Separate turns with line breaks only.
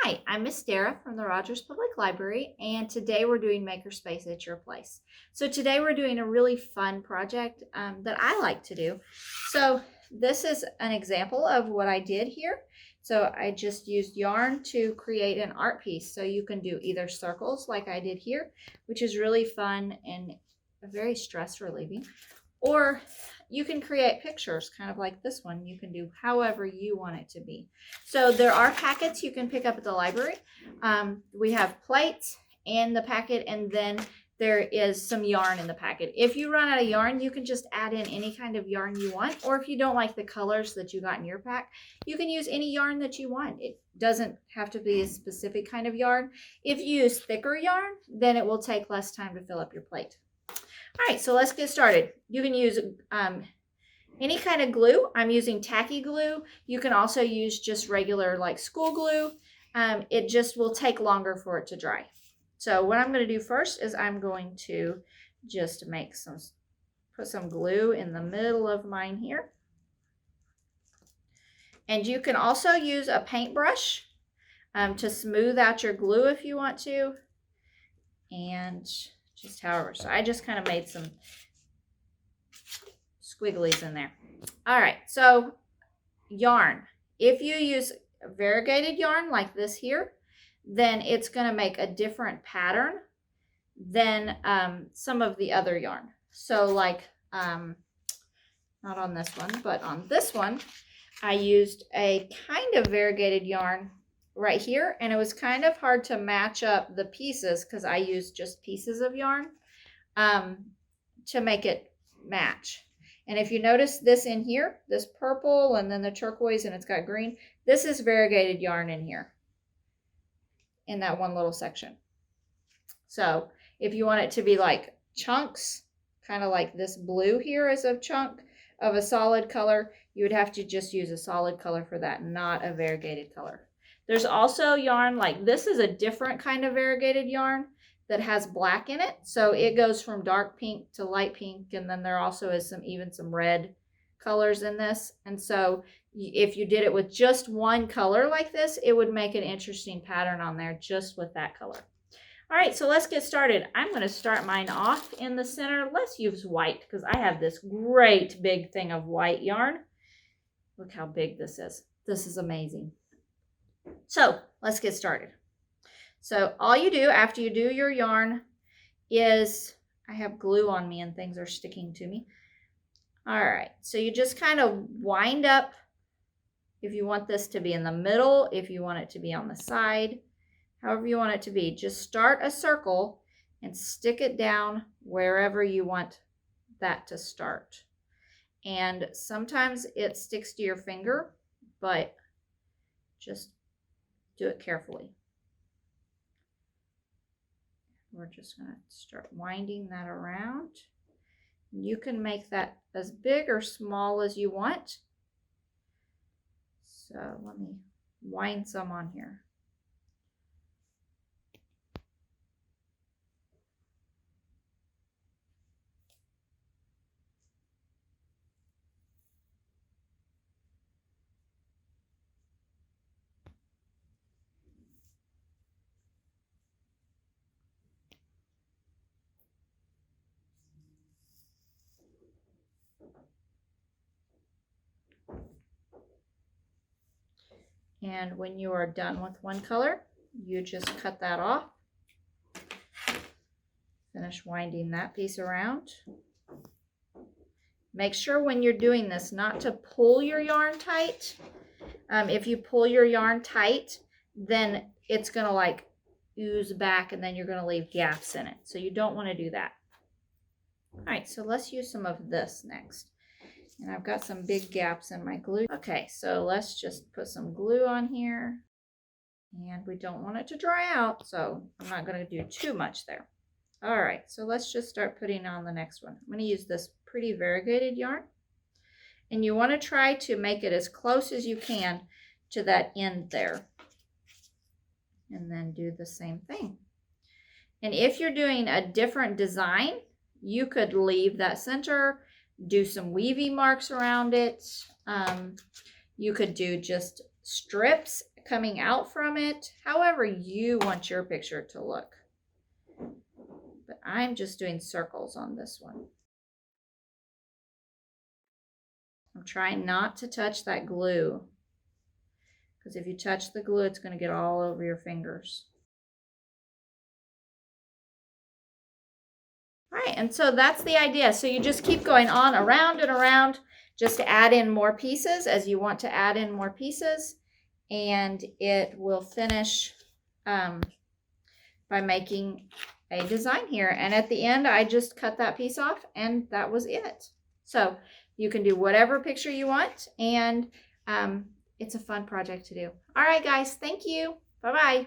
Hi, I'm Miss Dara from the Rogers Public Library, and today we're doing Makerspace at your place. So today we're doing a really fun project that I like to do. So this is an example of what I did here. So I just used yarn to create an art piece. So you can do either circles like I did here, which is really fun and very stress relieving, or you can create pictures kind of like this one. You can do however you want it to be. So there are packets you can pick up at the library. We have plates and the packet, and then there is some yarn in the packet. If you run out of yarn, you can just add in any kind of yarn you want, or if you don't like the colors that you got in your pack, you can use any yarn that you want. It doesn't have to be a specific kind of yarn. If you use thicker yarn, then it will take less time to fill up your plate. All right, so let's get started. You can use any kind of glue. I'm using tacky glue. You can also use just regular like school glue. It just will take longer for it to dry. So what I'm going to do first is I'm going to just put some glue in the middle of mine here. And you can also use a paintbrush to smooth out your glue if you want to. And just however. So I just kind of made some squigglies in there. All right, so yarn. If you use variegated yarn like this here, then it's going to make a different pattern than some of the other yarn. So like, not on this one, but on this one, I used a kind of variegated yarn right here, and it was kind of hard to match up the pieces because I used just pieces of yarn to make it match. And if you notice this in here, this purple and then the turquoise and it's got green, this is variegated yarn in here in that one little section. So if you want it to be like chunks, kind of like this blue here is a chunk of a solid color, you would have to just use a solid color for that, not a variegated color. There's also yarn like this is a different kind of variegated yarn that has black in it. So it goes from dark pink to light pink. And then there also is even some red colors in this. And so if you did it with just one color like this, it would make an interesting pattern on there just with that color. All right, so let's get started. I'm going to start mine off in the center. Let's use white because I have this great big thing of white yarn. Look how big this is. This is amazing. So let's get started. So all you do after you do your yarn is, I have glue on me and things are sticking to me. All right, so you just kind of wind up if you want this to be in the middle, if you want it to be on the side, however you want it to be. Just start a circle and stick it down wherever you want that to start. And sometimes it sticks to your finger, but just do it carefully. We're just going to start winding that around. You can make that as big or small as you want. So let me wind some on here. And when you are done with one color, you just cut that off. Finish winding that piece around. Make sure when you're doing this not to pull your yarn tight. If you pull your yarn tight, then it's going to like ooze back and then you're going to leave gaps in it. So you don't want to do that. All right, so let's use some of this next. And I've got some big gaps in my glue. Okay, so let's just put some glue on here. And we don't want it to dry out, so I'm not going to do too much there. All right, so let's just start putting on the next one. I'm going to use this pretty variegated yarn. And you want to try to make it as close as you can to that end there. And then do the same thing. And if you're doing a different design, you could leave that center, do some weavy marks around it. You could do just strips coming out from it, however you want your picture to look. But I'm just doing circles on this one. I'm trying not to touch that glue, because if you touch the glue, it's going to get all over your fingers. All right, and so that's the idea. So you just keep going on around and around just to add in more pieces as you want to add in more pieces, and it will finish by making a design here. And at the end, I just cut that piece off, and that was it. So you can do whatever picture you want, and it's a fun project to do. All right, guys, thank you. Bye-bye.